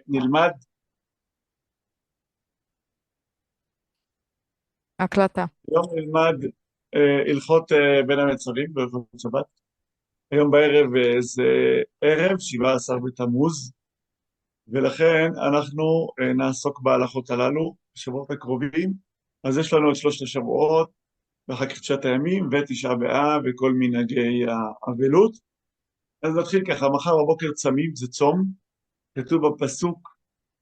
נלמד הקלטה. היום נלמד הלכות בין המצרים בהלכות שבת. היום בערב זה ערב 17 בתמוז, ולכן אנחנו נעסוק בהלכות הללו בשבועות הקרובים. אז יש לנו את שלושת השבועות, ואחר כך תשעת הימים ותשעה באב וכל מנהגי האבלות. אז נתחיל ככה, מחר בבוקר צמים, זה צום. כתוב בפסוק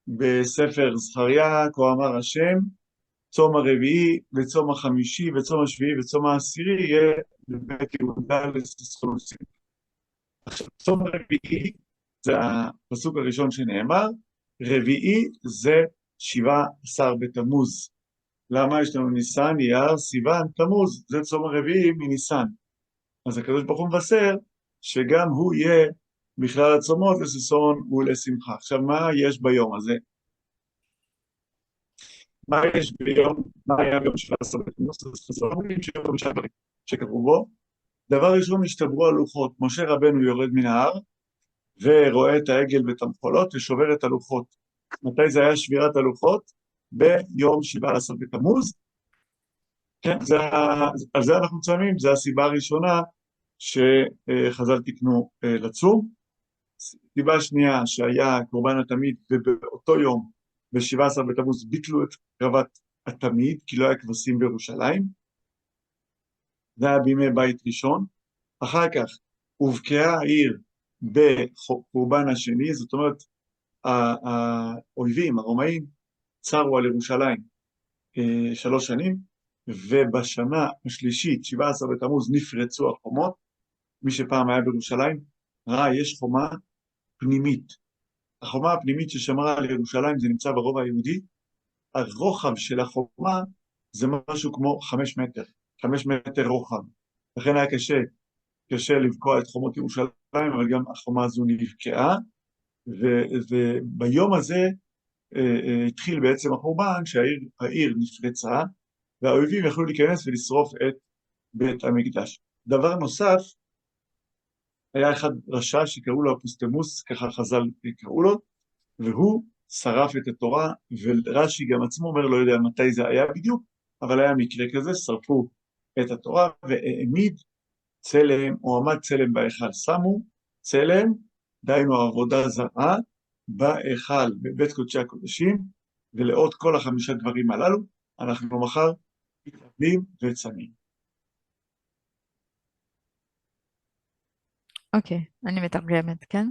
בספר זכריה, כה אמר השם, צום הרביעי וצום החמישי וצום השביעי וצום העשירי יהיה בבית יהודה לששון ושימחו. עכשיו, צום הרביעי זה הפסוק הראשון שנאמר, רביעי זה 17 בתמוז. למה? יש לנו ניסן, אייר, סיוון, תמוז, זה צום הרביעי מניסן. אז הקדוש ברוך הוא מבשר שגם הוא יהיה בכלל הצומות לששון ולשמחה. עכשיו, מה יש ביום הזה? מה היה ביום 17 בתמוז? אומרים שיהיו 5 דברים שקרו בו. דבר ראשון, השתברו הלוחות. משה רבנו יורד מן ההר ורואה את העגל ואת המחולות ושובר את הלוחות. מתי זה היה שבירת הלוחות? ביום 17 בתמוז. כן, על זה אנחנו צמים, זו הסיבה הראשונה שחז"ל תיקנו לצום. סיבה שנייה שהיה קורבן התמיד, ובאותו יום, ב-17 בתמוז, ביטלו את קרבת התמיד, כי לא היה כבשים בירושלים. זה היה בימי בית ראשון. אחר כך הובקעה העיר בחורבן השני, זאת אומרת, האויבים, הרומאים, צרו על ירושלים 3 שנים, ובשנה השלישית, 17 בתמוז, נפרצו החומות. מי שפעם היה בירושלים, ראה, יש חומה פנימית. החומה הפנימית ששמרה על ירושלים, זה נמצא ברובע היהודי. הרוחב של החומה זה משהו כמו 5 מטר, 5 מטר רוחב. לכן היה קשה לבקוע את חומות ירושלים, אבל גם החומה הזו נבקעה, וביום הזה התחיל בעצם החורבן, שהעיר נפרצה, והאויבים יכלו להיכנס ולשרוף את בית המקדש. דבר נוסף, היה אחד רשע שקראו לו אפוסטמוס, ככה חז"ל קראו לו, והוא שרף את התורה, ורש"י גם עצמו אומר, לא יודע מתי זה היה בדיוק, אבל היה מקרה כזה, שרפו את התורה והעמיד צלם, או עמד צלם בהיכל. שמו צלם, דהיינו עבודה זרה, בהיכל, בבית קודשי הקודשים, ולאות כל 5 דברים הללו, אנחנו מחר מתכוונים וצמים. Окей, они מתרגמת, כן?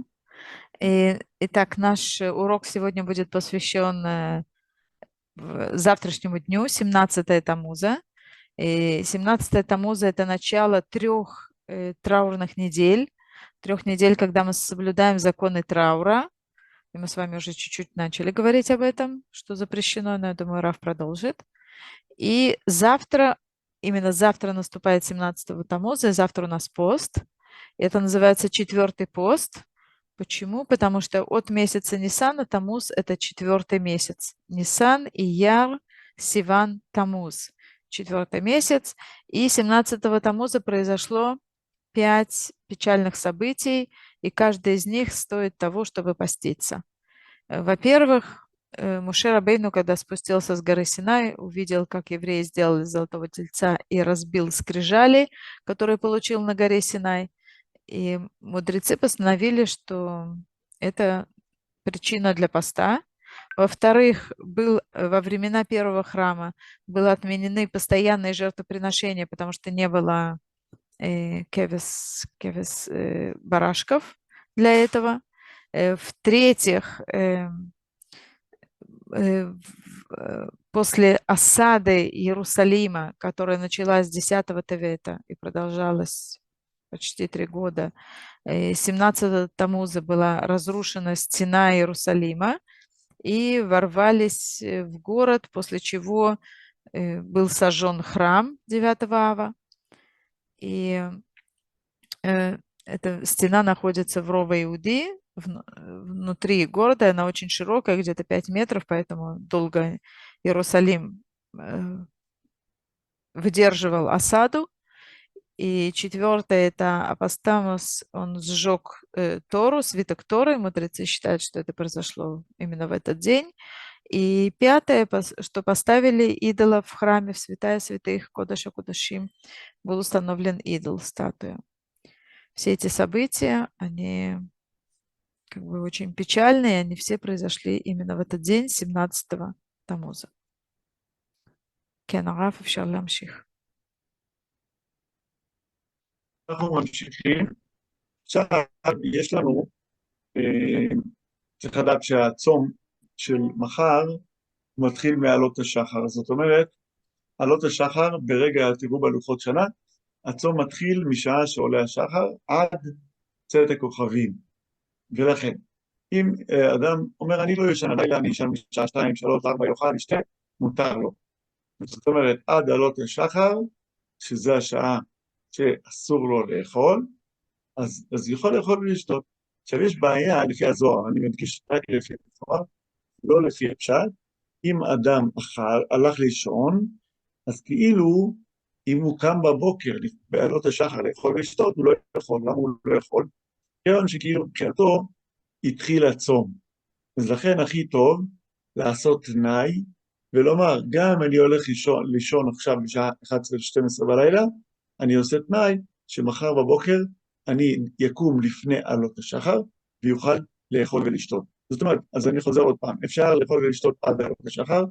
Итак, наш урок сегодня будет посвящен завтрашнему дню, 17 Тамуза. И 17 Тамуза – это начало 3 траурных недель, 3 недель, когда мы соблюдаем законы траура. И мы с вами уже чуть-чуть начали говорить об этом, что запрещено, но я думаю, Раф продолжит. И завтра, именно завтра наступает 17 Тамуза, и завтра у нас пост. Это называется 4-й пост. Почему? Потому что от месяца Ниссана Тамуз – это 4-й месяц. Ниссан, Ияр, Сиван, Тамуз. 4-й месяц. И 17 Тамуза произошло 5 печальных событий, и каждый из них стоит того, чтобы поститься. Во-первых, Моше Рабейну, когда спустился с горы Синай, увидел, как евреи сделали золотого тельца и разбил скрижали, которые получил на горе Синай. И мудрецы постановили, что это причина для поста. Во-вторых, во времена первого храма были отменены постоянные жертвоприношения, потому что не было кевес барашков для этого. В-третьих, после осады Иерусалима, которая началась 10 Тевета и продолжалась почти 3 года, 17 Тамуза была разрушена стена Иерусалима и ворвались в город, после чего был сожжен храм 9 Ава. И эта стена находится в Рова Иуды, внутри города, она очень широкая, где-то 5 метров, поэтому долго Иерусалим выдерживал осаду. И четвертое – это Апостамос, он сжег Тору, свиток Торы. Мудрецы считают, что это произошло именно в этот день. И пятое, что поставили идола в храме, в святая святых, Кодаша Кодашим, был установлен идол, статуя. Все эти события, они как бы очень печальные, они все произошли именно в этот день, 17-го Тамуза. כן, הרב, אפשר להמשיך. אנחנו ממשיכים. עכשיו יש לנו, צריך לדעת שהצום של מחר מתחיל מעלות השחר. זאת אומרת, עלות השחר ברגע, תראו בלוחות שנה, הצום מתחיל משעה שעולה השחר עד צאת הכוכבים. ולכן, אם אדם אומר, אני לא ישן הלילה, אני ישן משעה 2, 3, 4, יאכל, ישתה, מותר לו. זאת אומרת, עד עלות השחר, שזה השעה שאסור לו לאכול, אז יכול לאכול ולשתות. עכשיו יש בעיה לפי הזוהר, אני מדגיש רק לפי הזוהר, לא לפי הפשט. אם אדם הלך לישון, אז כאילו אם הוא קם בבוקר בעלות השחר לאכול ולשתות, הוא לא יכול. למה הוא לא יכול? כיוון שכאילו מבחינתו התחיל הצום. אז לכן הכי טוב לעשות תנאי, ולומר, גם אם אני הולך לישון עכשיו בשעה 11-12 בלילה, אני עושה תנאי שמחר בבוקר אני יקום לפני עלות השחר, ויוכל לאכול ולשתות. זאת אומרת, אז אני חוזר עוד פעם, אפשר לאכול ולשתות עד עלות השחר,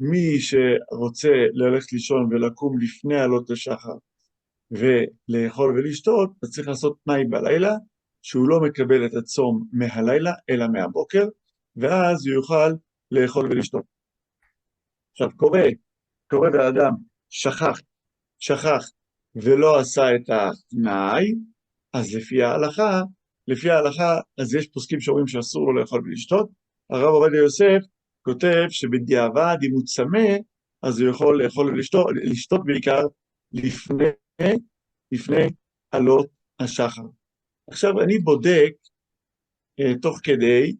מי שרוצה ללכת לישון ולקום לפני עלות השחר, ולאכול ולשתות, אז צריך לעשות תנאי בלילה, שהוא לא מקבל את הצום מהלילה, אלא מהבוקר, ואז הוא יוכל לאכול ולשתות. עכשיו, קורה באדם, שכח, ולא עשה את התנאי, אז לפי ההלכה, אז יש פוסקים שאומרים שאסור לו לאכול ולשתות. הרב עובדיה יוסף כותב שבדיעבד, אם הוא צמא, אז הוא יכול לאכול ולשתות בעיקר לפני עלות השחר. עכשיו אני בודק תוך כדי,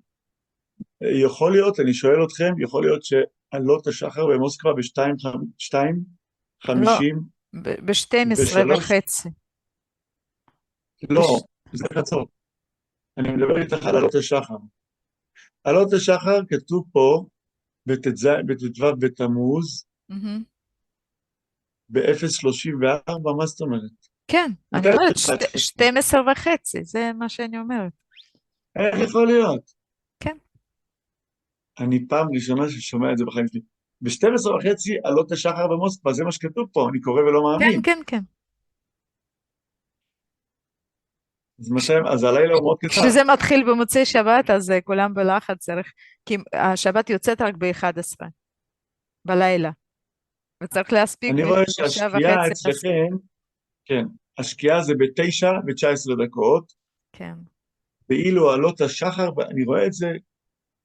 יכול להיות, אני שואל אתכם, יכול להיות שעלות השחר במוסקבה ב-2:50? ב-12:30. לא, זה חצות. אני מדבר איתך על עלות השחר. עלות השחר כתוב פה בט"ו בתמוז, ב-0:34, מה זאת אומרת? כן, אני אומרת 12:30, זה מה שאני אומרת. איך יכול להיות? כן. אני פעם ראשונה ששומע את זה בחיים שלי. ב-12:30 עלות השחר במוסקבה, זה מה שכתוב פה, אני קורא ולא מאמין. כן. אז הלילה הוא מאוד קצר. כשזה מתחיל במוצאי שבת, אז כולם בלחץ, כי השבת יוצאת רק ב-11 בלילה, וצריך להספיק. אני רואה שהשקיעה אצלכם, כן, השקיעה זה ב-9:19. כן. ואילו עלות השחר, אני רואה את זה,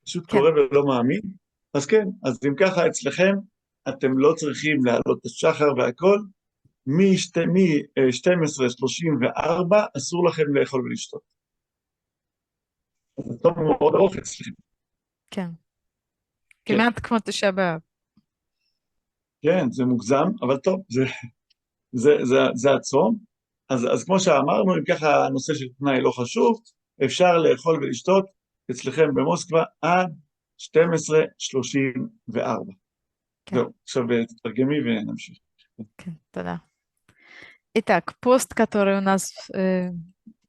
פשוט קורא ולא מאמין. אז כן, אז אם ככה אצלכם, אתם לא צריכים לעלות את השחר והכל, מ-12:34 אסור לכם לאכול ולשתות. זה טוב מאוד ארוך אצלכם. כן. כמעט כמו תשעה באב. כן, זה מוגזם, אבל טוב, זה הצום. אז כמו שאמרנו, אם ככה הנושא של תנאי לא חשוב, אפשר לאכול ולשתות אצלכם במוסקבה עד 12:34. זהו, עכשיו תתרגמי ונמשיך. כן, תודה. Итак, пост, который у нас,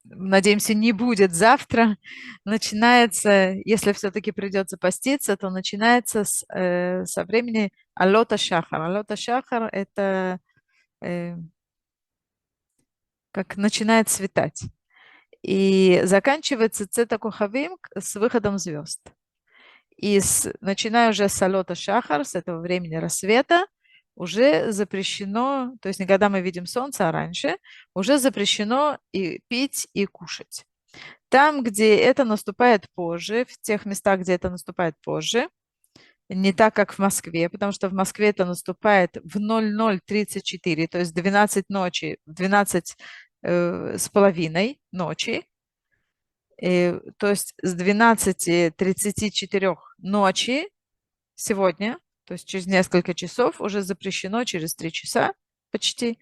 надеемся, не будет завтра, начинается, если все-таки придется поститься, то начинается со времени Алота Шахар. Алота Шахар – это как начинает светать. И заканчивается Цета Кохавим с выходом звезд. И начиная уже с Алота Шахар, с этого времени рассвета, уже запрещено, то есть не когда мы видим солнце, а раньше, уже запрещено и пить, и кушать. Там, где это наступает позже, в тех местах, где это наступает позже, не так, как в Москве, потому что в Москве это наступает в 00:34, то есть 12 ночи, в 12:30 ночи, то есть с 12:34 ночи сегодня, то есть через несколько часов, уже запрещено через 3 часа почти,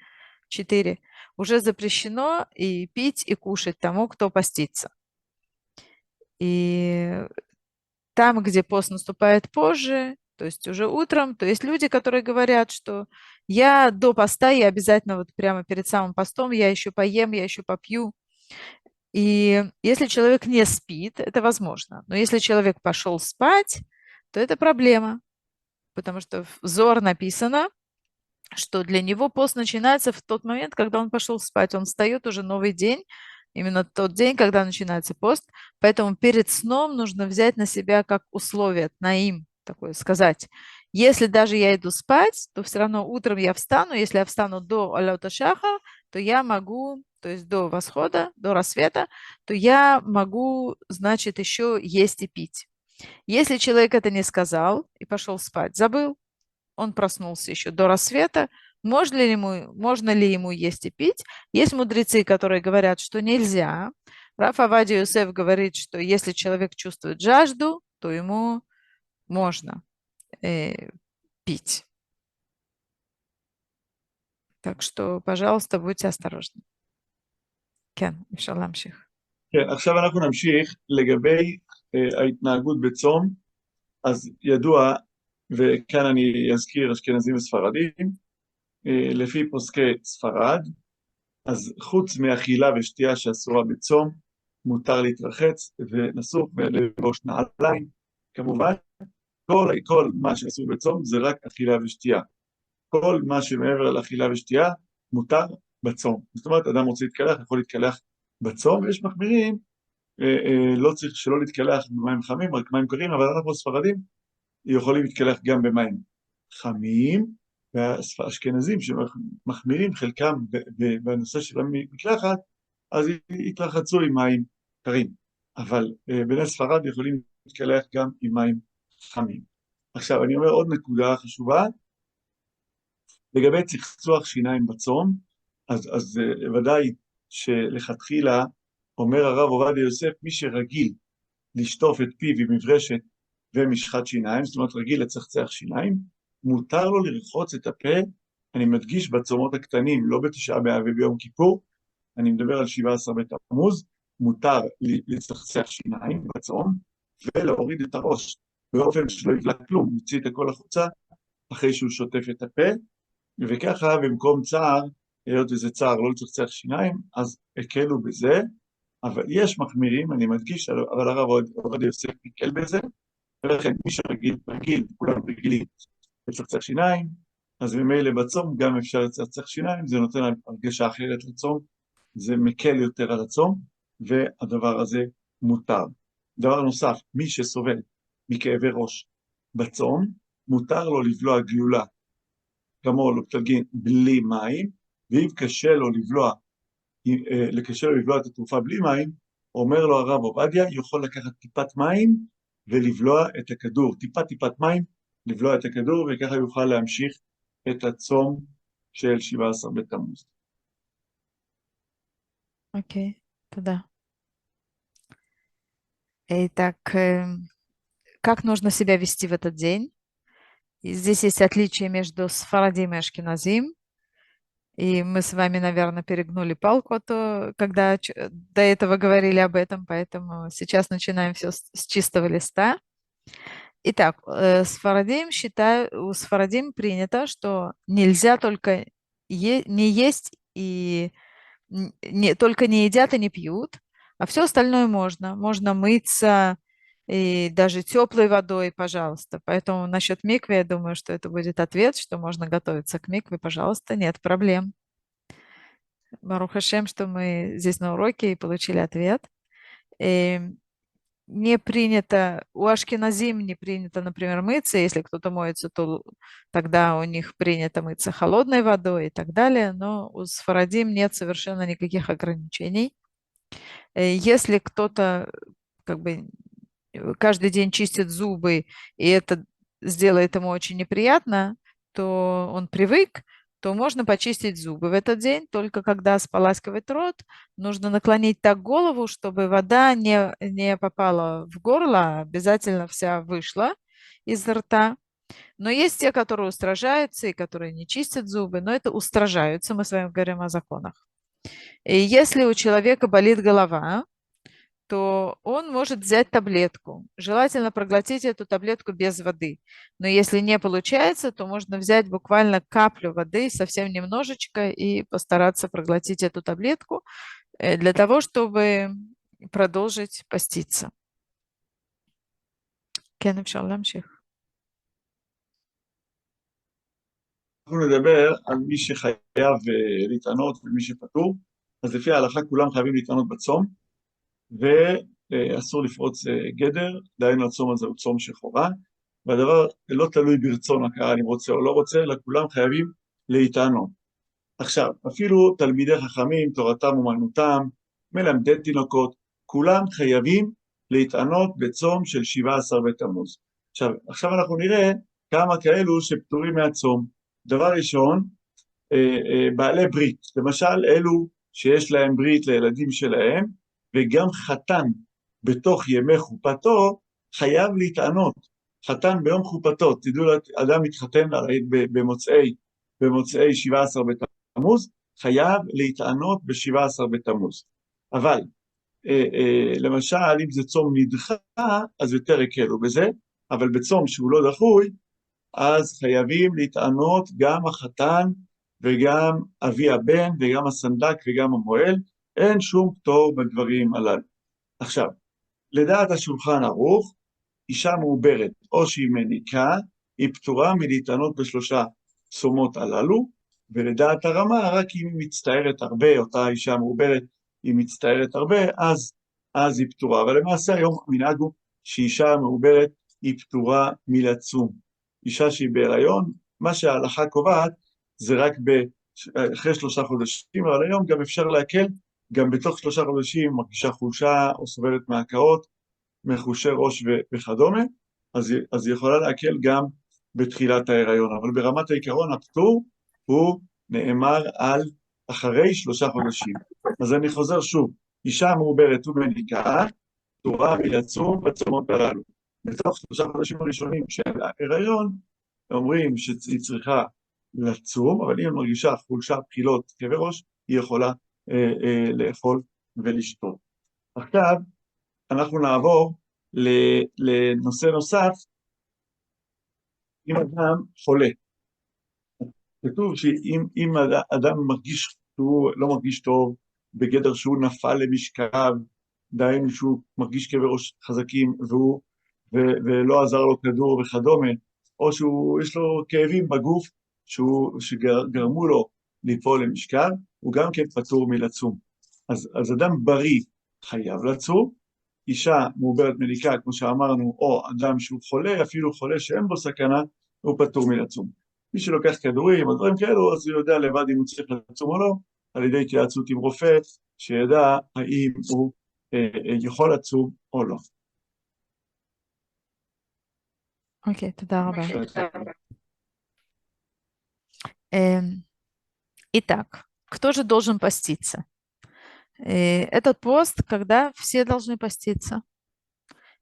4. Уже запрещено и пить, и кушать тому, кто постится. И там, где пост наступает позже, то есть уже утром, то есть люди, которые говорят, что я до поста, я обязательно вот прямо перед самым постом, я еще поем, я еще попью. И если человек не спит, это возможно. Но если человек пошел спать, то это проблема, потому что в Зор написано, что для него пост начинается в тот момент, когда он пошел спать. Он встает уже новый день, именно тот день, когда начинается пост. Поэтому перед сном нужно взять на себя как условие, наим, такое сказать. Если даже я иду спать, то все равно утром я встану. Если я встану до алёта шаха, то я могу, то есть до восхода, до рассвета, то я могу, значит, еще есть и пить. Если человек это не сказал и пошел спать, забыл, он проснулся еще до рассвета. Можно ли ему есть и пить? Есть мудрецы, которые говорят, что нельзя. Раф Авадия Йосеф говорит, что если человек чувствует жажду, то ему можно э, пить. Так что, пожалуйста, будьте осторожны. כן, אפשר להמשיך. כן, עכשיו אנחנו נמשיך לגבי ההתנהגות בצום. אז ידוע, וכאן אני אזכיר אשכנזים וספרדים, לפי פוסקי ספרד, אז חוץ מאכילה ושתייה שאסורה בצום, מותר להתרחץ ונסוך ולבוש נעליים. כמובן, כל מה שאסור בצום זה רק אכילה ושתייה. כל מה שמעבר לאכילה ושתייה מותר בצום. זאת אומרת, אדם רוצה להתקלח, יכול להתקלח בצום, ויש מחמירים, לא צריך שלא להתקלח במים חמים, רק מים קרים, אבל אנחנו ספרדים יכולים להתקלח גם במים חמים, והאשכנזים שמחמירים חלקם בנושא של המקלחת, אז יתרחצו עם מים קרים. אבל בני ספרד יכולים להתקלח גם עם מים חמים. עכשיו, אני אומר עוד נקודה חשובה, לגבי צחצוח שיניים בצום, אז ודאי שלכתחילה אומר הרב עובדיה יוסף, מי שרגיל לשטוף את פיו עם מברשת ומשחת שיניים, זאת אומרת רגיל לצחצח שיניים, מותר לו לרחוץ את הפה, אני מדגיש בצומות הקטנים, לא בתשעה באב וביום כיפור, אני מדבר על 17 בתמוז, מותר לצחצח שיניים בצום, ולהוריד את הראש, באופן שלא יבלע כלום, יוציא את הכל החוצה, אחרי שהוא שוטף את הפה, וככה במקום צער, היות וזה צער לא לצחצח שיניים, אז הקלו בזה, אבל יש מחמירים, אני מדגיש, אבל הרב עובדיה יוסף הקל בזה, ולכן מי שרגיל, כולם רגילים לצחצח שיניים, אז ממילא בצום גם אפשר לצחצח שיניים, זה נותן הרגשה אחרת לצום, זה מקל יותר על הצום, והדבר הזה מותר. דבר נוסף, מי שסובל מכאבי ראש בצום, מותר לו לבלוע גלולה, כמו לפתלגין בלי מים, ואם קשה לו לבלוע את התרופה בלי מים, אומר לו הרב עובדיה, יכול לקחת טיפת מים ולבלוע את הכדור, טיפת מים, לבלוע את הכדור, וככה יוכל להמשיך את הצום של 17 בתמוז. Окей, туда. Итак, как нужно себя вести в этот день? И здесь есть отличие между Сфарадим и Ашкеназим. И мы с вами, наверное, перегнули палку, когда до этого говорили об этом, поэтому сейчас начинаем все с чистого листа. Итак, у Сфарадим принято, что нельзя только не есть и только не едят и не пьют, а все остальное можно. Можно мыться и даже теплой водой, пожалуйста. Поэтому насчет миквы, я думаю, что это будет ответ, что можно готовиться к микве, пожалуйста, нет проблем. Барух Хашем, что мы здесь на уроке и получили ответ. И не принято, у ашкеназим не принято, например, мыться. Если кто-то моется, то тогда у них принято мыться холодной водой и так далее. Но у сфарадим нет совершенно никаких ограничений. Если кто-то как бы каждый день чистит зубы, и это сделает ему очень неприятно, то он привык, то можно почистить зубы в этот день. Только когда споласкивать рот, нужно наклонить так голову, чтобы вода не попала в горло, а обязательно вся вышла из рта. Но есть те, которые устражаются и которые не чистят зубы, но это устражаются, мы с вами говорим о законах. И если у человека болит голова, то он может взять таблетку. Желательно проглотить эту таблетку без воды. Но если не получается, то можно взять буквально каплю воды, совсем немножечко, и постараться проглотить эту таблетку для того, чтобы продолжить поститься. כן, אפשר להמשיך. אנחנו נדבר על מי שחייב להתענות ומי שפטור. אז לפי ההלכה כולם חייבים להתענות בצום, ואסור לפרוץ גדר, דהיינו הצום הזה הוא צום שחובה, והדבר לא תלוי ברצון הקהל אם רוצה או לא רוצה, אלא כולם חייבים להתענות. עכשיו, אפילו תלמידי חכמים, תורתם אומנותם, מלמדי תינוקות, כולם חייבים להתענות בצום של 17 בתמוז. עכשיו אנחנו נראה כמה כאלו שפטורים מהצום. דבר ראשון, בעלי ברית, למשל אלו שיש להם ברית לילדים שלהם, וגם חתן בתוך ימי חופתו חייב להתענות. חתן ביום חופתו, תדעו, אדם מתחתן במוצאי 17 בתמוז, חייב להתענות ב-17 בתמוז. אבל למשל אם זה צום נדחה, אז יותר הקלו בזה, אבל בצום שהוא לא דחוי, אז חייבים להתענות גם החתן וגם אבי הבן וגם הסנדק וגם המוהל, אין שום פטור בדברים הללו. עכשיו, לדעת השולחן ערוך, אישה מעוברת או שהיא מניקה, היא פטורה מלהתענות בשלושה צומות הללו, ולדעת הרמה, רק אם היא מצטערת הרבה, אותה אישה מעוברת, היא מצטערת הרבה, אז היא פטורה. אבל למעשה היום המנהג הוא שאישה מעוברת היא פטורה מלצום. אישה שהיא בהיריון, מה שההלכה קובעת זה רק אחרי 3 חודשים, אבל היום גם אפשר להקל, גם בתוך 3 חודשים מרגישה חולשה או סובלת מהקאות, מחושי ראש וכדומה, אז היא יכולה להקל גם בתחילת ההיריון, אבל ברמת העיקרון הפטור הוא נאמר על אחרי 3 חודשים. אז אני חוזר שוב, אישה מעוברת ומניקה, פטורה מלצום בצומות הללו. בתוך 3 חודשים הראשונים של ההיריון, אומרים שהיא צריכה לצום, אבל אם היא מרגישה חולשה, בחילות, כאבי ראש, היא יכולה לאכול ולשתות. עכשיו, אנחנו נעבור לנושא נוסף, אם אדם חולה. כתוב שאם אדם מרגיש שהוא לא מרגיש טוב, בגדר שהוא נפל למשכב, דהיינו שהוא מרגיש כאבי ראש חזקים, ולא עזר לו כדור וכדומה, או שיש לו כאבים בגוף שגרמו לו ליפול למשכב, הוא גם כן פטור מלצום. אז אדם בריא חייב לצום, אישה מעוברת מניקה, כמו שאמרנו, או אדם שהוא חולה, אפילו חולה שאין בו סכנה, הוא פטור מלצום. מי שלוקח כדורים או דברים כאלו, אז הוא יודע לבד אם הוא צריך לצום או לא, על ידי התייעצות עם רופא, שידע האם הוא יכול לצום או לא. אוקיי, תודה רבה. Итак, кто же должен поститься? Этот пост, когда все должны поститься.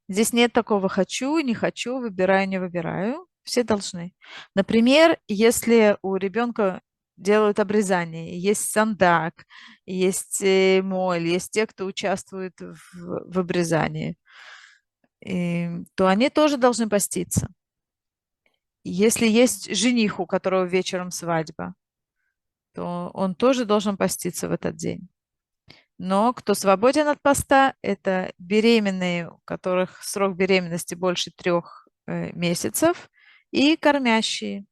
Здесь нет такого «хочу», «не хочу», «выбираю», «не выбираю». Все должны. Например, если у ребенка делают обрезание, есть сандак, есть моль, есть те, кто участвует в обрезании, то они тоже должны поститься. Если есть жених, у которого вечером свадьба, то он тоже должен поститься в этот день. Но кто свободен от поста, это беременные, у которых срок беременности больше 3 месяцев, и кормящие.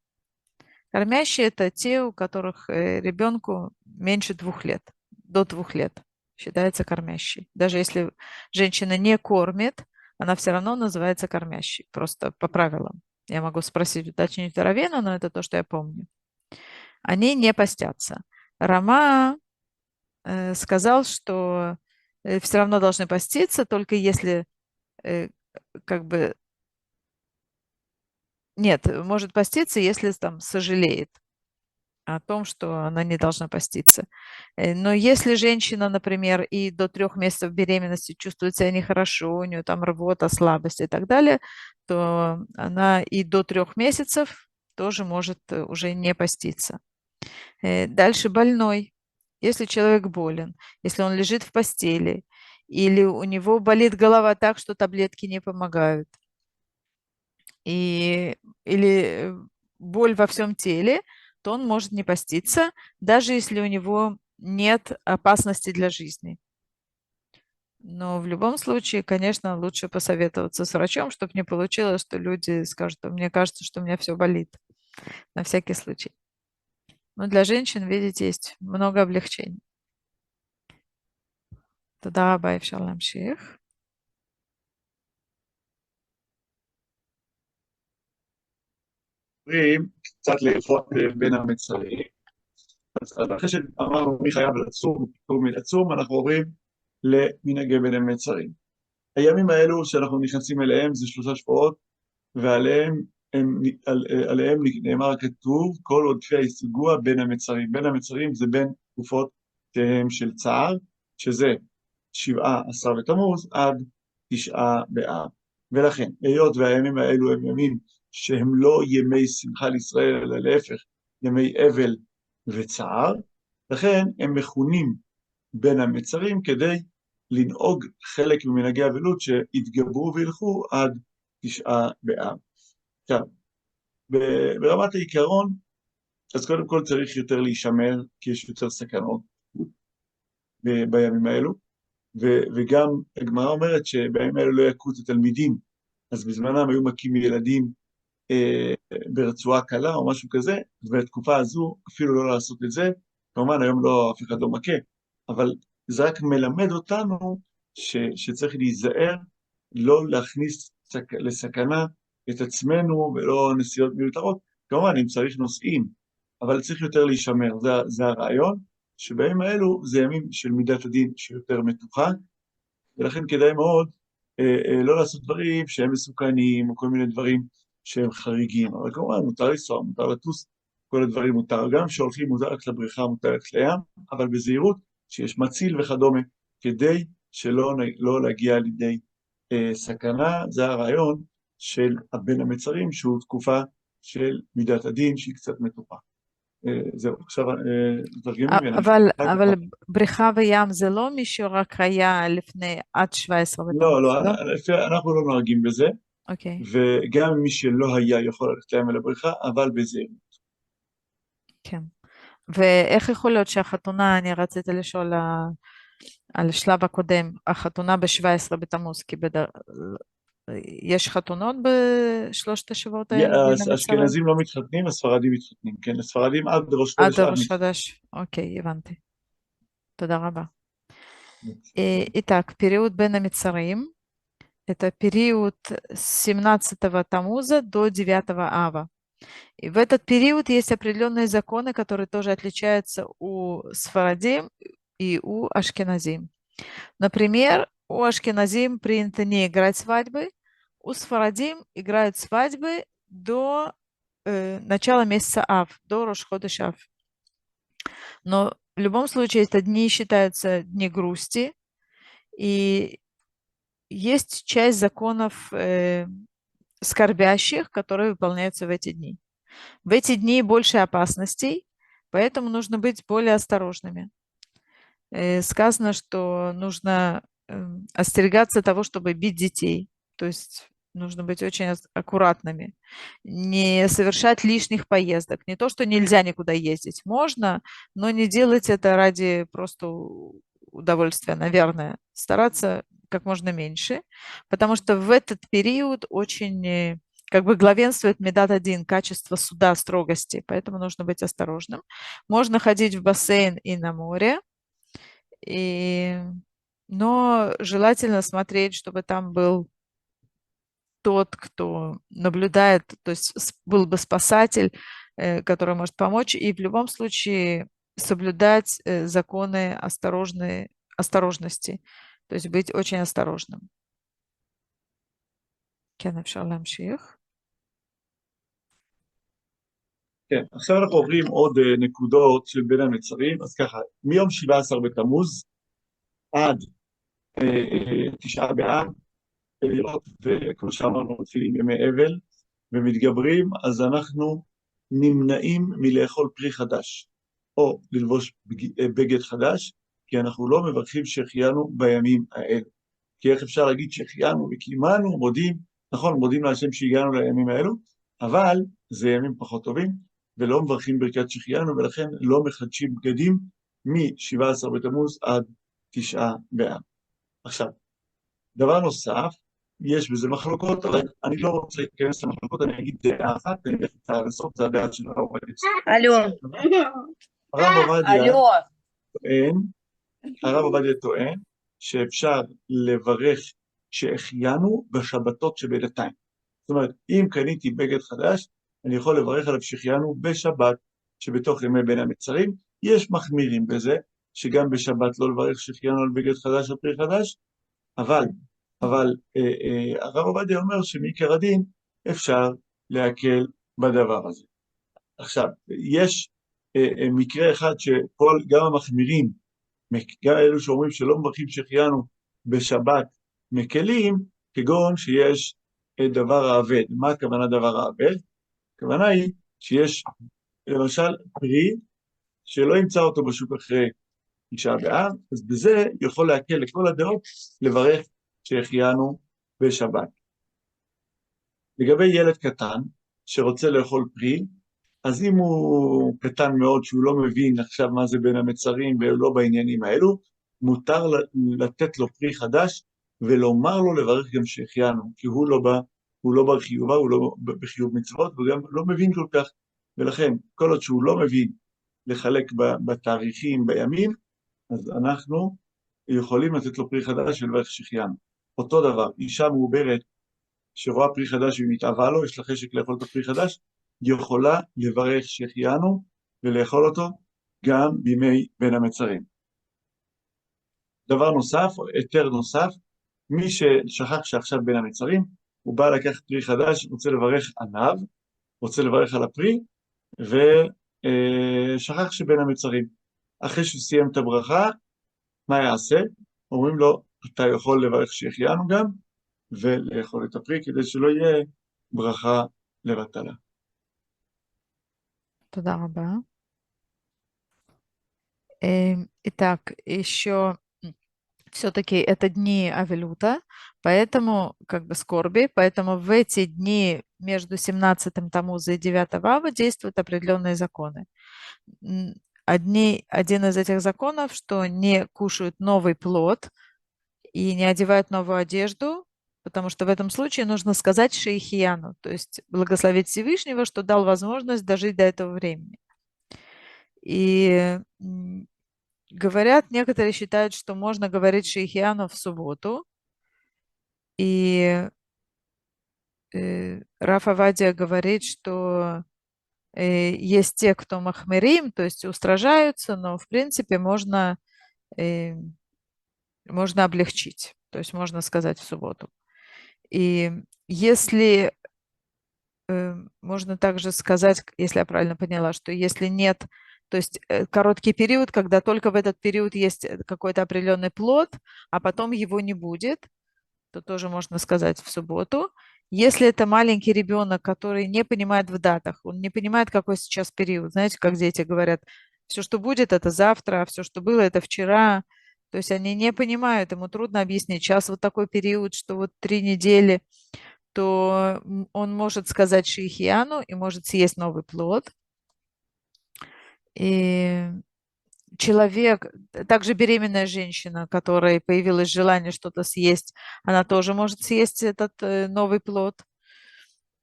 Кормящие – это те, у которых ребенку меньше 2 лет, до 2 лет считается кормящей. Даже если женщина не кормит, она все равно называется кормящей, просто по правилам. Я могу спросить, уточнить у раввина, но это то, что я помню. Они не постятся. Рама сказал, что все равно должны поститься, только если как бы... Нет, может поститься, если там сожалеет о том, что она не должна поститься. Но если женщина, например, и до 3 месяцев беременности чувствует себя нехорошо, у нее там рвота, слабость и так далее, то она и до 3 месяцев тоже может уже не поститься. Дальше больной. Если человек болен, если он лежит в постели, или у него болит голова так, что таблетки не помогают, и, или боль во всем теле, то он может не поститься, даже если у него нет опасности для жизни. Но в любом случае, конечно, лучше посоветоваться с врачом, чтобы не получилось, что люди скажут: «А мне кажется, что у меня все болит», на всякий случай. Но для женщин, видите, есть много облегчений. תודה רבה, אפשר להמשיך. אומרים קצת לאכול בין המצרים. אז אחרי שאמרנו מי חייב לצום, פטור מלצום, אנחנו עוברים למנהגי בין המצרים. הימים האלו שאנחנו נכנסים אליהם זה 3 שבועות, ועליהם נאמר כתוב, כל עודפי ההסתגוע בין המצרים. בין המצרים זה בין תקופותיהם של צער, שזה 17 בתמוז עד 9 באב. ולכן, היות והימים האלו הם ימים שהם לא ימי שמחה לישראל, אלא להפך, ימי אבל וצער, לכן הם מכונים בין המצרים כדי לנהוג חלק ממנהגי אבלות שיתגברו וילכו עד 9 באב. עכשיו, ברמת העיקרון, אז קודם כל צריך יותר להישמר, כי יש יותר סכנות בימים האלו, וגם הגמרא אומרת שבימים האלו לא יכו את התלמידים, אז בזמנם היו מכים ילדים ברצועה קלה או משהו כזה, ובתקופה הזו אפילו לא לעשות את זה. כמובן היום לא, אף אחד לא מכה, אבל זה רק מלמד אותנו שצריך להיזהר, לא להכניס לסכנה את עצמנו ולא נסיעות מיותרות. כמובן אם צריך נוסעים, אבל צריך יותר להישמר, זה הרעיון, שבימים האלו זה ימים של מידת הדין שיותר מתוחה, ולכן כדאי מאוד לא לעשות דברים שהם מסוכנים, או כל מיני דברים שהם חריגים, אבל כמובן מותר לנסוע, מותר לטוס, כל הדברים מותר, גם שהולכים מותר ללכת לבריכה, מותר ללכת לים, אבל בזהירות שיש מציל וכדומה, כדי שלא לא להגיע לידי סכנה. זה הרעיון של בין המצרים, שהוא תקופה של מידת הדין שהיא קצת מתוחה. זהו, עכשיו תרגמים אבל בריכה וים זה לא מישהו רק היה לפני עד 17 בתמוז, לא, אנחנו לא נוהגים בזה, אוקיי. וגם מי שלא היה יכול ללכת לים אל הבריכה, אבל בזהירות. כן. ואיך יכול להיות שהחתונה, אני רציתי לשאול על השלב הקודם, החתונה ב-17 בתמוז, כי יש חתונות בשלושת השבועות האלה בין המצרים? האשכנזים לא מתחתנים, הספרדים מתחתנים, כן, הספרדים עד ראש עד חודש. עד ראש חודש, אוקיי, הבנתי. תודה רבה. Итак, период בין המצרים, это период с 17 Тамуза до 9 Ава. И в этот период есть определенные законы, которые тоже отличаются у сфарадим и у ашкеназим. Например, у ашкеназим принято не играть свадьбы, у сфарадим играют свадьбы до начала месяца Ав, до Рош-ходеш Ав. Но в любом случае это дни считаются дни грусти, и есть часть законов скорбящих, которые выполняются в эти дни. В эти дни больше опасностей, поэтому нужно быть более осторожными. Сказано, что нужно остерегаться того, чтобы бить детей. То есть нужно быть очень аккуратными. Не совершать лишних поездок. Не то, что нельзя никуда ездить. Можно, но не делать это ради просто удовольствия, наверное. Стараться как можно меньше, потому что в этот период очень как бы главенствует медат один, качество суда, строгости, поэтому нужно быть осторожным. Можно ходить в бассейн и на море, но желательно смотреть, чтобы там был тот, кто наблюдает, то есть был бы спасатель, который может помочь, и в любом случае соблюдать законы осторожности, то есть быть очень осторожным. כן, אפשר להמשיך. כן, עכשיו אנחנו עוברים עוד נקודות של בין המצרים, אז ככה, מיום 17 בתמוז עד 9 באב, היות וכמו שאמרנו, מתחילים ימי אבל ומתגברים, אז אנחנו נמנעים מלאכול פרי חדש, או ללבוש בגד חדש, כי אנחנו לא מברכים שהחיינו בימים האלה. כי איך אפשר להגיד שהחיינו וקיימנו, מודים, נכון, מודים להשם שהגענו לימים האלו, אבל זה ימים פחות טובים, ולא מברכים ברכת שהחיינו, ולכן לא מחדשים בגדים מ-17 בתמוז עד 9 באב. עכשיו, דבר נוסף, יש בזה מחלוקות, אבל אני לא רוצה להיכנס למחלוקות, אני אגיד דעה אחת, אני אלך איתה לסוף, זה הדעה של הרב עובדיה. אלו, הרב עובדיה אלו, טוען, הרב עובדיה טוען שאפשר לברך שהחיינו בשבתות שבינתיים. זאת אומרת, אם קניתי בגד חדש, אני יכול לברך עליו שהחיינו בשבת שבתוך ימי בין המצרים. יש מחמירים בזה, שגם בשבת לא לברך שהחיינו על בגד חדש או פרי חדש, אבל הרב עובדיה אומר שמעיקר הדין אפשר להקל בדבר הזה. עכשיו, יש מקרה אחד שכל, גם המחמירים, גם אלו שאומרים שלא מברכים שהחיינו בשבת מקלים, כגון שיש דבר האבד. מה הכוונה דבר האבד? הכוונה היא שיש למשל פרי שלא ימצא אותו בשוק אחרי 9 באב, אז בזה יכול להקל לכל הדעות לברך שהחיינו בשבת. לגבי ילד קטן שרוצה לאכול פרי, אז אם הוא קטן מאוד שהוא לא מבין עכשיו מה זה בין המצרים ולא בעניינים האלו, מותר לתת לו פרי חדש ולומר לו לברך גם שהחיינו, כי הוא לא בר חיובה, הוא לא בחיוב מצוות, הוא גם לא מבין כל כך, ולכן כל עוד שהוא לא מבין לחלק בתאריכים, בימים, אז אנחנו יכולים לתת לו פרי חדש ולברך שהחיינו. אותו דבר, אישה מעוברת שרואה פרי חדש והיא מתאווה לו, יש לה חשק לאכול את הפרי חדש, יכולה לברך שהחיינו ולאכול אותו גם בימי בין המצרים. דבר נוסף, היתר נוסף, מי ששכח שעכשיו בין המצרים, הוא בא לקחת פרי חדש, רוצה לברך עליו, רוצה לברך על הפרי, ושכח שבין המצרים. אחרי שהוא סיים את הברכה, מה יעשה? אומרים לו, אתה יכול לברך שהחיינו גם, ולאכול את הפרי, כדי שלא יהיה ברכה לבטלה. תודה рaba. Итак, еще все-таки это дни Авилута, поэтому, как бы скорби, поэтому в эти дни между 17 Тамуза и 9 Ава действуют определенные законы. Один из этих законов, что не кушают новый плод и не одевают новую одежду, потому что в этом случае нужно сказать Шейхияну, то есть благословить Всевышнего, что дал возможность дожить до этого времени. И говорят, некоторые считают, что можно говорить Шейхияну в субботу. И Раф Авадия говорит, что есть те, кто махмерим, то есть устражаются, но в принципе можно облегчить, то есть можно сказать в субботу. И если можно также сказать, если я правильно поняла, что если нет, то есть короткий период, когда только в этот период есть какой-то определенный плод, а потом его не будет, то тоже можно сказать в субботу. Если это маленький ребенок, который не понимает в датах, он не понимает, какой сейчас период, знаете, как дети говорят, все, что будет, это завтра, а все, что было, это вчера. То есть они не понимают, ему трудно объяснить. Сейчас вот такой период, что вот 3 недели, то он может сказать Шейхияну и может съесть новый плод. И человек, также беременная женщина, которой появилось желание что-то съесть, она тоже может съесть этот новый плод.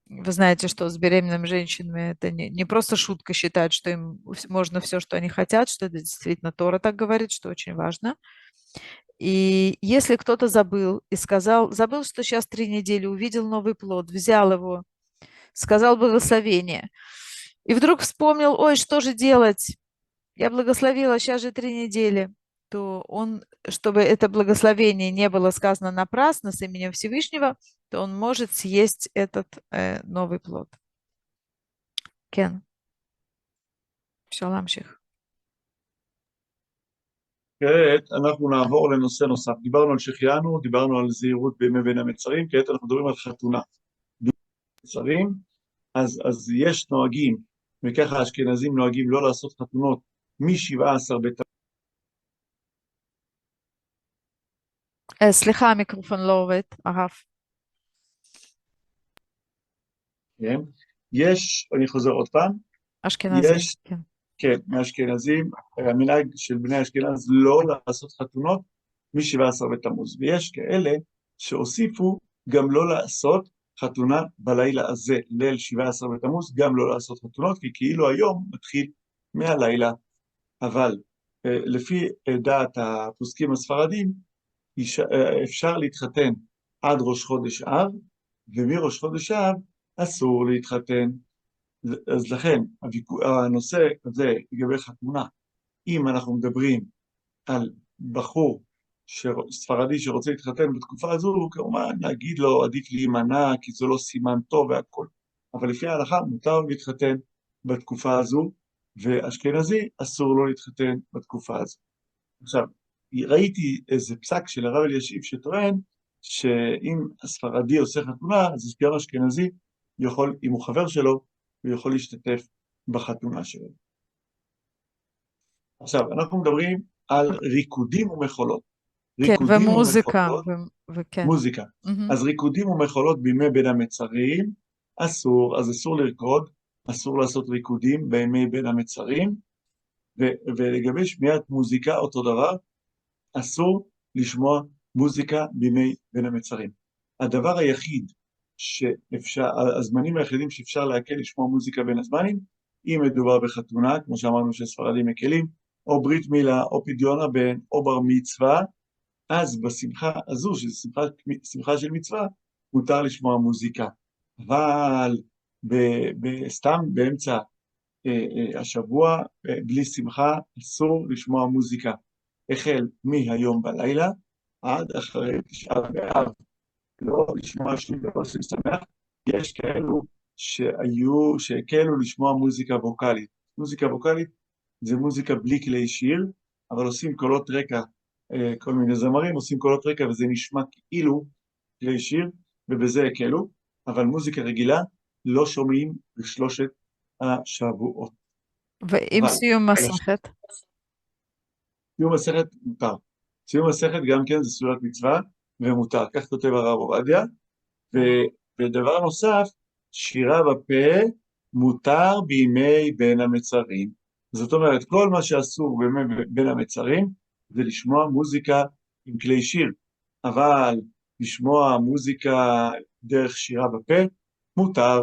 Вы знаете, что с беременными женщинами это не просто шутка считать, что им можно все, что они хотят, что это действительно Тора так говорит, что очень важно. И если кто-то забыл и забыл, что сейчас 3 недели, увидел новый плод, взял его, сказал благословение, и вдруг вспомнил, ой, что же делать? Я благословила, сейчас же 3 недели, то он, чтобы это благословение не было сказано напрасно с именем Всевышнего, то он может съесть этот новый плод. Кен. אפשר להמשיך. כעת אנחנו נעבור לנושא נוסף. דיברנו על שהחיינו, דיברנו על זהירות בימי בין המצרים, כעת אנחנו מדברים על חתונה. מצרים, אז יש נוהגים, וככה האשכנזים נוהגים לא לעשות חתונות מ-17 בתמוז, סליחה, המיקרופון לא עובד, הרב. כן? אני חוזר עוד פעם, אשכנזים, יש, כן. כן, מהאשכנזים, המנהג של בני אשכנז לא לעשות חתונות מ-17 בתמוז, ויש כאלה שהוסיפו גם לא לעשות חתונה בלילה הזה, ליל 17 בתמוז, גם לא לעשות חתונות, כי כאילו היום מתחיל מהלילה, אבל לפי דעת הפוסקים הספרדים, אפשר להתחתן עד ראש חודש אב, ומראש חודש אב אסור להתחתן. אז לכן הנושא הזה לגבי חתונה, אם אנחנו מדברים על בחור ספרדי שרוצה להתחתן בתקופה הזו, כמובן להגיד לו עדיף להימנע כי זה לא סימן טוב והכל. אבל לפי ההלכה מותר להתחתן בתקופה הזו, ואשכנזי אסור לו להתחתן בתקופה הזו. עכשיו, ראיתי איזה פסק של הרב אלישיב שטוען שאם הספרדי עושה חתונה, אז גם אשכנזי יכול, אם הוא חבר שלו, הוא יכול להשתתף בחתונה שלו. עכשיו, אנחנו מדברים על ריקודים ומחולות. כן, ריקודים ומוזיקה, ומחולות, וכן. מוזיקה. אז ריקודים ומחולות בימי בין המצרים, אסור, אז אסור לרקוד, אסור לעשות ריקודים בימי בין המצרים, ולגבי שמיעת מוזיקה, אותו דבר, אסור לשמוע מוזיקה בימי בין המצרים. הדבר היחיד שאפשר, הזמנים היחידים שאפשר להקל לשמוע מוזיקה בין הזמנים, אם מדובר בחתונה, כמו שאמרנו שספרדים מקלים, או ברית מילה, או פדיון הבן, או בר מצווה, אז בשמחה הזו, שזו שמחה של מצווה, מותר לשמוע מוזיקה. אבל סתם באמצע השבוע, בלי שמחה, אסור לשמוע מוזיקה. החל מהיום בלילה עד אחרי תשעה באב, לא לשמוע שום דבר שמשמח. יש כאלו שהקלו לשמוע מוזיקה ווקאלית. מוזיקה ווקאלית זה מוזיקה בלי כלי שיר, אבל עושים קולות רקע, כל מיני זמרים עושים קולות רקע וזה נשמע כאילו כלי שיר, ובזה הקלו, אבל מוזיקה רגילה לא שומעים בשלושת השבועות. ועם סיום מסכת? סיום מסכת מותר. סיום מסכת גם כן זה סעודת מצווה ומותר, כך כותב הרב עובדיה. ודבר נוסף, שירה בפה מותר בימי בין המצרים. זאת אומרת, כל מה שאסור בימי בין המצרים זה לשמוע מוזיקה עם כלי שיר, אבל לשמוע מוזיקה דרך שירה בפה מותר,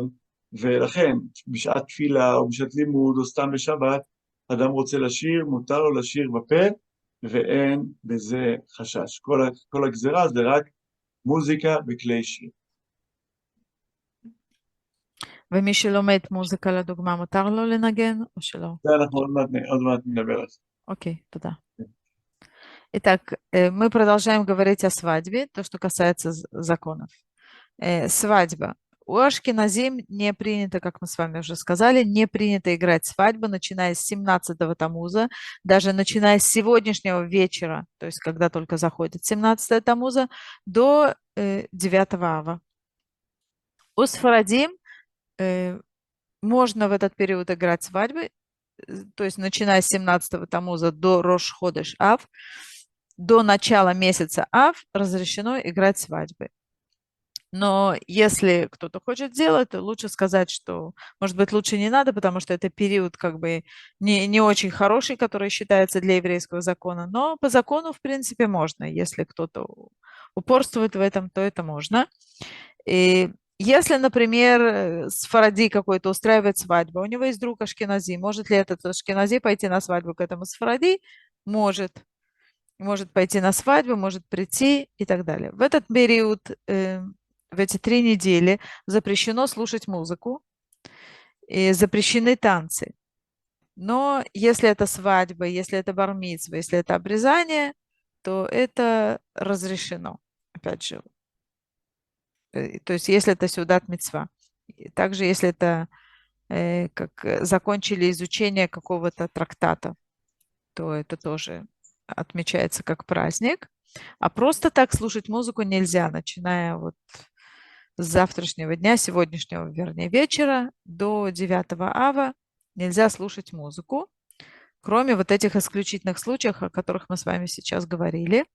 ולכן בשעת תפילה או בשעת לימוד או סתם בשבת, אדם רוצה לשיר, מותר לו לשיר בפה, ואין בזה חשש. כל הגזרה זה רק מוזיקה בכלי שיר. ומי שלומד מוזיקה לדוגמה, מותר לו לנגן או שלא? זה אנחנו עוד מעט נדבר על זה. Окей, туда. Итак, мы продолжаем говорить о свадьбе, то, что касается законов. Свадьба. У ашкеназим не принято, как мы с вами уже сказали, не принято играть свадьбу, начиная с 17-го Тамуза, даже начиная с сегодняшнего вечера, то есть когда только заходит 17-е Тамуза, до 9-го Ава. У сфарадим можно в этот период играть свадьбы, то есть начиная с 17-го Тамуза до Рош-Ходеш Ав, до начала месяца Ав разрешено играть свадьбы. Но если кто-то хочет делать, то лучше сказать, что, может быть, лучше не надо, потому что это период как бы не очень хороший, который считается для еврейского закона. Но по закону, в принципе, можно. Если кто-то упорствует в этом, то это можно. И если, например, сфаради какой-то устраивает свадьбу, у него есть друг ашкенази, может ли этот ашкенази пойти на свадьбу к этому сфаради? Может. Может пойти на свадьбу, может прийти и так далее. В этот период, в эти 3 недели запрещено слушать музыку, и запрещены танцы. Но если это свадьба, если это бар-мицва, если это обрезание, то это разрешено, опять же. То есть если это сюдат мицва. Также если это как закончили изучение какого-то трактата, то это тоже отмечается как праздник. А просто так слушать музыку нельзя, начиная вот с завтрашнего дня, сегодняшнего, вернее, вечера до 9 ава нельзя слушать музыку, кроме вот этих исключительных случаев, о которых мы с вами сейчас говорили.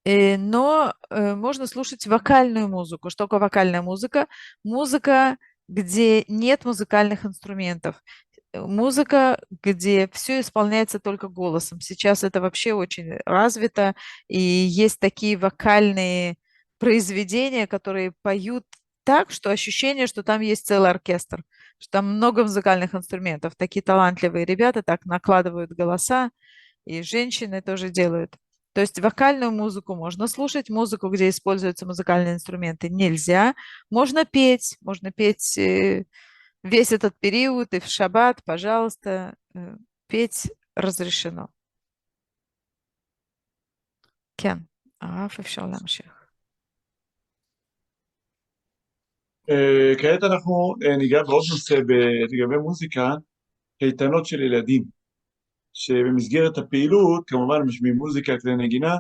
Но можно слушать вокальную музыку. Что такое вокальная музыка? Музыка, где нет музыкальных инструментов. Музыка, где все исполняется только голосом. Сейчас это вообще очень развито, и есть такие вокальные произведения, которые поют так, что ощущение, что там есть целый оркестр, что там много музыкальных инструментов. Такие талантливые ребята так накладывают голоса, и женщины тоже делают. То есть вокальную музыку можно слушать, музыку, где используются музыкальные инструменты, нельзя. Можно петь весь этот период и в шаббат, пожалуйста, петь разрешено. כן, הרב אפשר להמשיך. כעת אנחנו ניגע בעוד נושא לגבי מוזיקה, קייטנות של ילדים, שבמסגרת הפעילות כמובן משמיעים מוזיקה, כלי נגינה,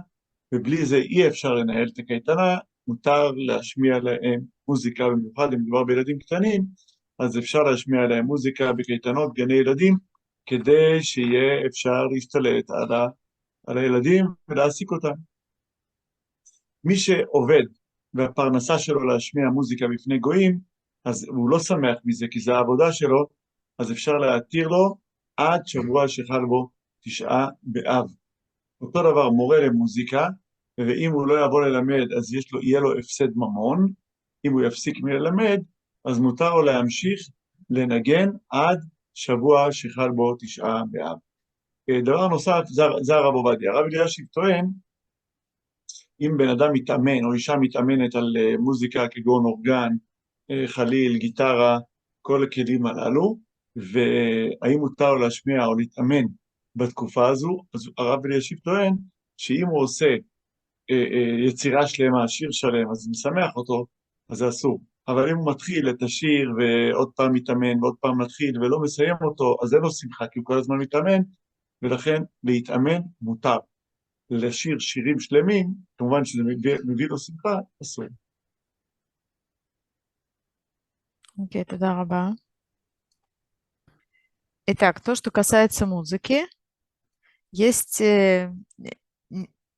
ובלי זה אי אפשר לנהל את הקייטנה, מותר להשמיע להם מוזיקה, במיוחד אם מדובר בילדים קטנים, אז אפשר להשמיע להם מוזיקה בקייטנות, גני ילדים, כדי שיהיה אפשר להשתלט על הילדים ולהעסיק אותם. מי שעובד והפרנסה שלו להשמיע מוזיקה בפני גויים, אז הוא לא שמח מזה כי זה העבודה שלו, אז אפשר להתיר לו עד שבוע שחל בו 9 באב. אותו דבר מורה למוזיקה, ואם הוא לא יבוא ללמד אז יהיה לו הפסד ממון, אם הוא יפסיק מללמד אז מותר לו להמשיך לנגן עד שבוע שחל בו 9 באב. דבר נוסף, זה הרב עובדיה. הרב אלישיב טוען, אם בן אדם מתאמן או אישה מתאמנת על מוזיקה כגון אורגן, חליל, גיטרה, כל הכלים הללו, והאם מותר להשמיע או להתאמן בתקופה הזו, אז הרב אלישיב טוען שאם הוא עושה יצירה שלמה, שיר שלם, אז משמח אותו, אז זה אסור. אבל אם הוא מתחיל את השיר ועוד פעם מתאמן ועוד פעם מתחיל ולא מסיים אותו, אז אין לו שמחה, כי הוא כל הזמן מתאמן, ולכן להתאמן מותר. לשיר שירים שלמים, כמובן שזה מביא לו שמחה, אסור. Окей, туда раба. Итак, то, что касается музыки, есть,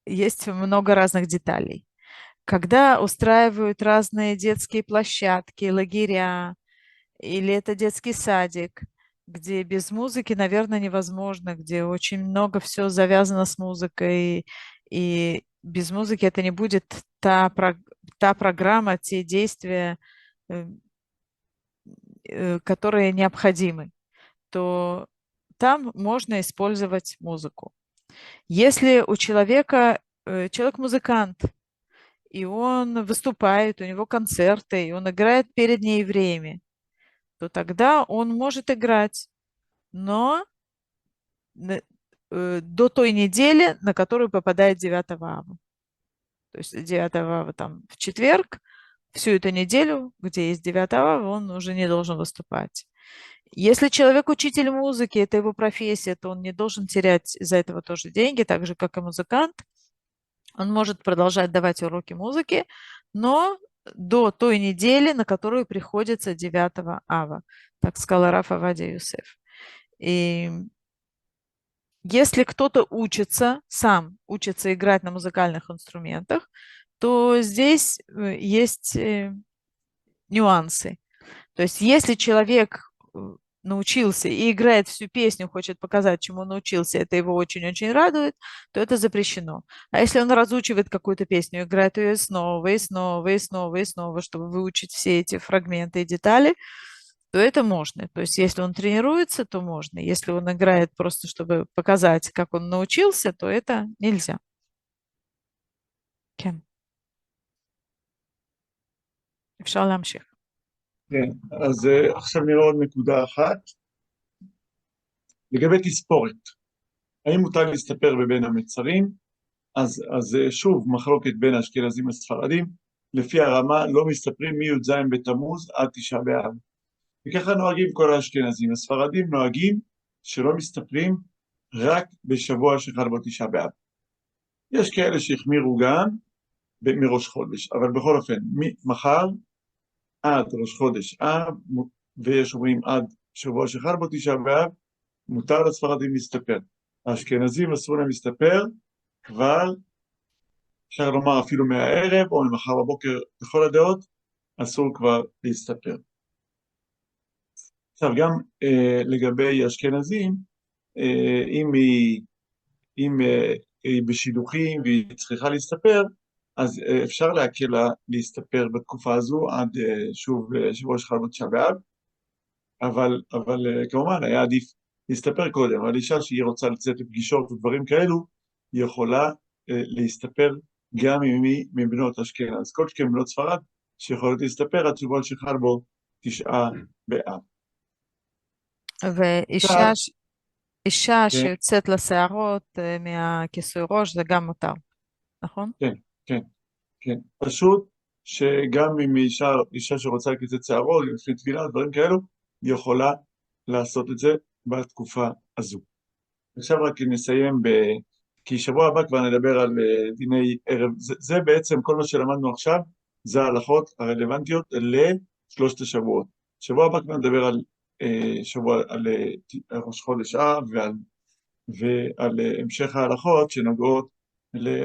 есть много разных деталей. Когда устраивают разные детские площадки, лагеря, или это детский садик, где без музыки, наверное, невозможно, где очень много все завязано с музыкой, и без музыки это не будет та программа, те действия, которые необходимы, то там можно использовать музыку. Если у человека, человек музыкант, и он выступает, у него концерты, и он играет перед неевреями, то тогда он может играть, но до той недели, на которую попадает 9 ава. То есть 9 ава там в четверг, всю эту неделю, где есть 9 ава, он уже не должен выступать. Если человек учитель музыки, это его профессия, то он не должен терять из-за этого тоже деньги, так же, как и музыкант. Он может продолжать давать уроки музыки, но до той недели, на которую приходится 9 ава, так сказал рав Овадия Юсеф. И если кто-то учится, сам учится играть на музыкальных инструментах, то здесь есть нюансы. То есть если человек научился и играет всю песню, хочет показать, чему он научился, это его очень-очень радует, то это запрещено. А если он разучивает какую-то песню, играет ее снова и снова и снова и снова, чтобы выучить все эти фрагменты и детали, то это можно. То есть если он тренируется, то можно. Если он играет просто, чтобы показать, как он научился, то это нельзя. כן. אפשר להמשיך. כן, אז עכשיו נראה עוד נקודה אחת. לגבי תספורת, האם מותר להסתפר בבין המצרים? אז שוב, מחלוקת בין האשכנזים לספרדים, לפי הרמה לא מסתפרים מי"ז בתמוז עד 9 באב. וככה נוהגים כל האשכנזים. הספרדים נוהגים שלא מסתפרים רק בשבוע שחל בו תשעה באב. יש כאלה שהחמירו גם מראש חודש, אבל בכל אופן, מחר עד ראש חודש אב, ויש אומרים עד שבוע שחל בו תשעה באב, מותר לספרדים להסתפר. האשכנזים אסור להם להסתפר כבר, אפשר לומר אפילו מהערב או ממחר בבוקר, בכל הדעות, אסור כבר להסתפר. עכשיו גם לגבי אשכנזים, אם היא בשידוכים והיא צריכה להסתפר, אז אפשר להקל לה להסתפר בתקופה הזו עד שוב שבוע שחל בו תשעה באב, אבל כמובן היה עדיף להסתפר קודם. אבל אישה שהיא רוצה לצאת לפגישות ודברים כאלו, היא יכולה להסתפר גם אם היא מבנות אשכנז, כל שכן בנות ספרד שיכולות להסתפר עד שבוע שחל בו תשעה באב. ואישה כן, שיוצאת לשערות מהכיסוי ראש זה גם מותר, נכון? כן, כן, כן. פשוט שגם אם אישה שרוצה לקצץ שערות, לפני תפילה, דברים כאלו, היא יכולה לעשות את זה בתקופה הזו. עכשיו רק נסיים כי שבוע הבא כבר נדבר על דיני ערב. זה בעצם כל מה שלמדנו עכשיו, זה ההלכות הרלוונטיות לשלושת השבועות. שבוע הבא כבר נדבר על ראש חודש אב ועל המשך ההלכות שנוגעות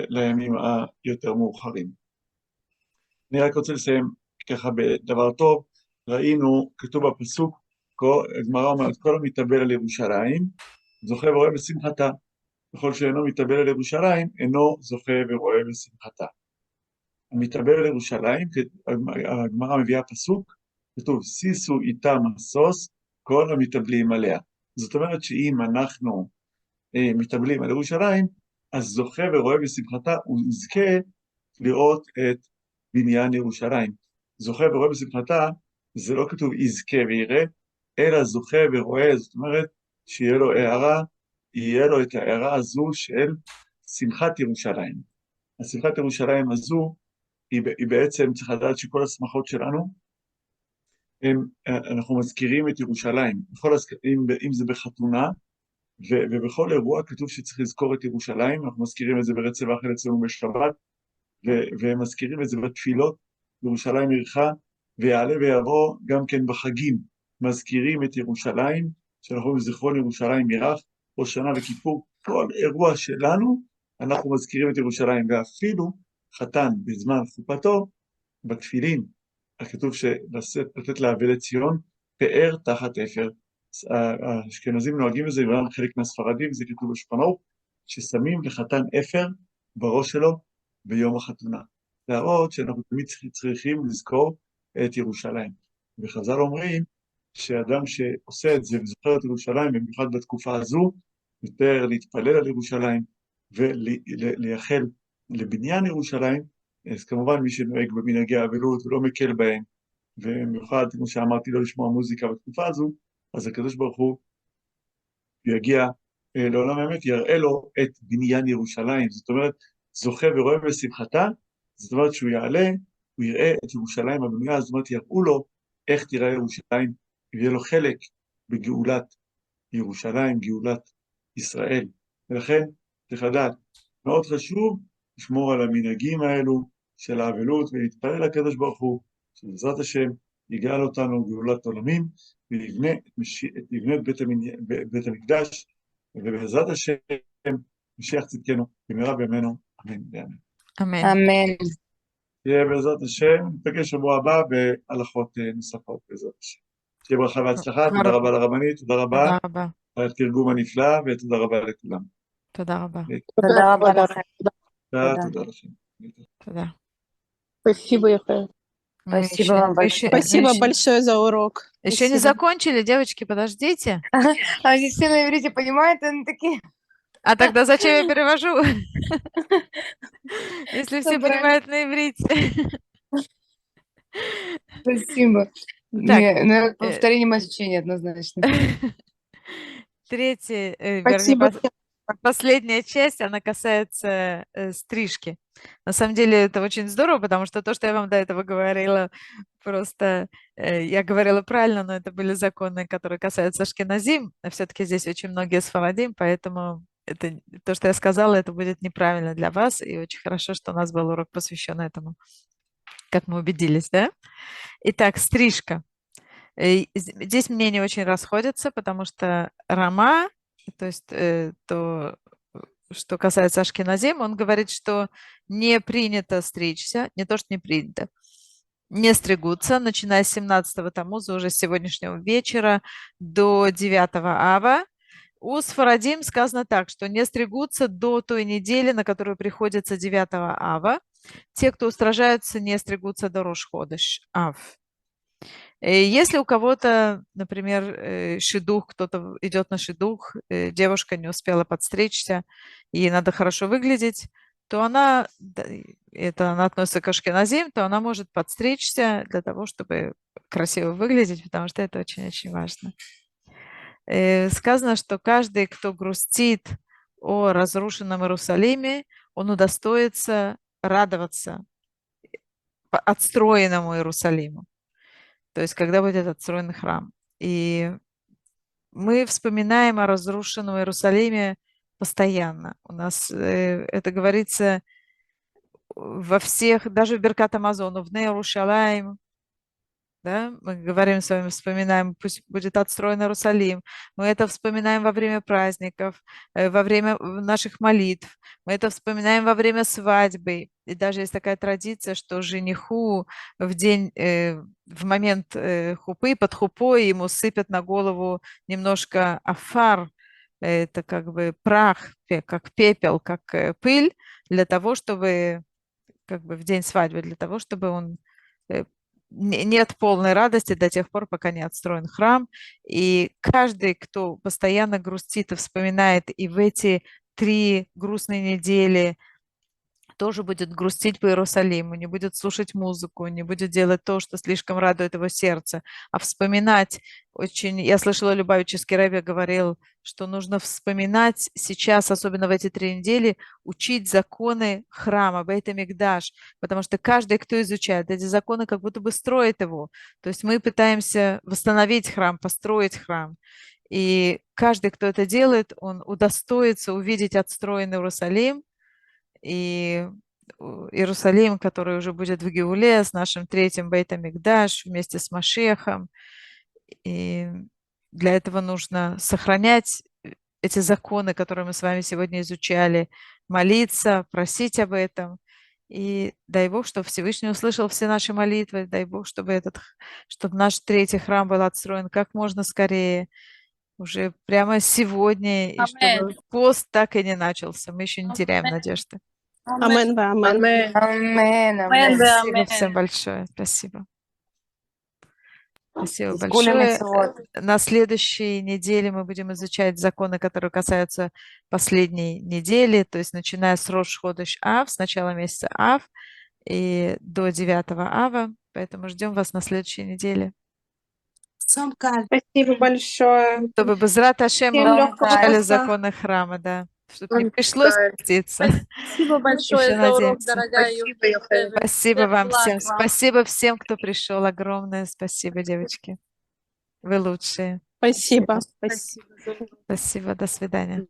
לימים היותר מאוחרים. אני רק רוצה לסיים ככה בדבר טוב. ראינו, כתוב בפסוק, הגמרא אומרת, כל המתאבל על ירושלים, זוכה ורואה בשמחתה. בכל שאינו מתאבל על ירושלים, אינו זוכה ורואה בשמחתה. המתאבל על ירושלים, הגמרא מביאה פסוק, כתוב, סיסו איתה משוש, כל המתאבלים עליה. זאת אומרת שאם אנחנו מתאבלים על ירושלים, אז זוכה ורואה בשמחתה, הוא יזכה לראות את בניין ירושלים. זוכה ורואה בשמחתה, זה לא כתוב יזכה ויראה, אלא זוכה ורואה, זאת אומרת, שיהיה לו הערה, יהיה לו את הערה הזו של שמחת ירושלים. השמחת ירושלים הזו, היא בעצם, צריך לדעת שכל השמחות שלנו, אנחנו מזכירים את ירושלים. אם זה בחתונה, ובכל אירוע כתוב שצריך לזכור את ירושלים, אנחנו מזכירים את זה ברצף האכל אצלנו בשבת, ומזכירים את זה בתפילות, ירושלים עירך, ויעלה ויבוא גם כן בחגים, מזכירים את ירושלים, שאנחנו בזיכרון ירושלים עירך, או שנה וכיפור, כל אירוע שלנו, אנחנו מזכירים את ירושלים, ואפילו חתן בזמן חופתו, בתפילין, הכתוב לתת לאבל את ציון, פאר תחת אפר. האשכנזים נוהגים בזה, וגם חלק מהספרדים, זה כתוב בשולחן ערוך, ששמים לחתן אפר בראש שלו ביום החתונה. להראות שאנחנו תמיד צריכים לזכור את ירושלים. וחז"ל אומרים שאדם שעושה את זה וזוכר את ירושלים, במיוחד בתקופה הזו, יותר להתפלל על ירושלים ולייחל לבניין ירושלים, אז כמובן מי שנוהג במנהגי האבלות ולא מקל בהם, ובמיוחד, כמו שאמרתי, לא לשמוע מוזיקה בתקופה הזו, אז הקדוש ברוך הוא יגיע לעולם האמת, יראה לו את בניין ירושלים. זאת אומרת, זוכה ורואה בשמחתה, זאת אומרת שהוא יעלה, הוא יראה את ירושלים הבנויה, זאת אומרת יראו לו איך תראה ירושלים, ויהיה לו חלק בגאולת ירושלים, גאולת ישראל. ולכן צריך לדעת, מאוד חשוב לשמור על המנהגים האלו של האבלות, ולהתפלל לקדוש ברוך הוא, שבעזרת השם יגאל אותנו גאולת עולמים, ויבנה את בית המקדש, ובעזרת השם משיח צדקנו במהרה בימינו, אמן ואמן. אמן. אמן. תהיה בעזרת השם, נפגש שבוע הבא בהלכות נוספות בעזרת השם. תהיה ברכה והצלחה, תודה רבה לרבנית, תודה רבה תודה רבה. על התרגום הנפלא, ותודה רבה לכולם. תודה רבה. תודה רבה לכם. תודה לכם. תודה. Спасибо, Ефрем. Мы Спасибо еще- вам большое. мы Спасибо еще- большое за урок. Еще не Спасибо. закончили, девочки, подождите. А здесь все на иврите понимают, они такие... А тогда зачем я перевожу? Если все Добра. понимают на иврите. Спасибо. Так, Не, повторение изучения однозначно. Третья, Спасибо. последняя часть, она касается стрижки. На самом деле это очень здорово, потому что то, что я вам до этого говорила, просто я говорила правильно, но это были законы, которые касаются ашкеназим. Все-таки здесь очень многие сфарадим, поэтому это, то, что я сказала, это будет неправильно для вас. И очень хорошо, что у нас был урок посвящен этому, как мы убедились, да? Итак, стрижка. Здесь мнения очень расходятся, потому что Рама, то есть то, что касается ашкеназим, он говорит, что не принято стричься, не то, что не принято, не стригутся, начиная с 17-го Тамуза, уже с сегодняшнего вечера до 9-го Ава. У Сфарадим сказано так, что не стригутся до той недели, на которую приходится 9-го Ава. Те, кто устражаются, не стригутся до Рош-Ходеш Ав. Если у кого-то, например, шидух, кто-то идет на шидух, девушка не успела подстричься, ей надо хорошо выглядеть, то она, это она относится к ашкеназим, то она может подстричься для того, чтобы красиво выглядеть, потому что это очень-очень важно. Сказано, что каждый, кто грустит о разрушенном Иерусалиме, он удостоится радоваться отстроенному Иерусалиму. То есть, когда будет отстроен храм. И мы вспоминаем о разрушенном Иерусалиме постоянно. У нас это говорится во всех, даже в Беркат Амазону, в Иерушалаим, да, мы говорим с вами, вспоминаем, пусть будет отстроен Иерусалим. Мы это вспоминаем во время праздников, во время наших молитв. Мы это вспоминаем во время свадьбы. И даже есть такая традиция, что жениху в день, в момент хупы, под хупой ему сыпят на голову немножко афар, это как бы прах, как пепел, как пыль, для того, чтобы, как бы в день свадьбы, для того, чтобы он нет полной радости до тех пор, пока не отстроен храм. И каждый, кто постоянно грустит и вспоминает, и в эти 3 грустные недели тоже будет грустить по Иерусалиму, не будет слушать музыку, не будет делать то, что слишком радует его сердце, а вспоминать очень... Я слышала, Любавический рэбби говорил, что нужно вспоминать сейчас, особенно в эти 3 недели, учить законы храма, Бейт-Микдаш, потому что каждый, кто изучает эти законы, как будто бы строит его. То есть мы пытаемся восстановить храм, построить храм. И каждый, кто это делает, он удостоится увидеть отстроенный Иерусалим, и Иерусалим, который уже будет в Геуле с нашим 3-м Бейт-Микдаш вместе с Машехом. И для этого нужно сохранять эти законы, которые мы с вами сегодня изучали, молиться, просить об этом. И дай Бог, чтобы Всевышний услышал все наши молитвы, дай Бог, чтобы наш 3-й храм был отстроен как можно скорее, уже прямо сегодня, и чтобы пост так и не начался. Мы еще не теряем надежды. Амен, амен. Амен, амен. Спасибо всем большое. Спасибо. Спасибо большое. На следующей неделе мы будем изучать законы, которые касаются последней недели, то есть начиная с Рош Ходеш Ав, с начала месяца Ав и до 9-го Ава. Поэтому ждем вас на следующей неделе. Спасибо большое. Чтобы Безрат Ашем Всем мы легкого изучали поста. законы храма, да. Чтобы не пришлось поститься. Спасибо большое Еще за урок, надеемся. дорогая Юхеве. Спасибо вам всем. Спасибо всем, кто пришел. Огромное спасибо, девочки. Вы лучшие. Спасибо. Спасибо. До свидания.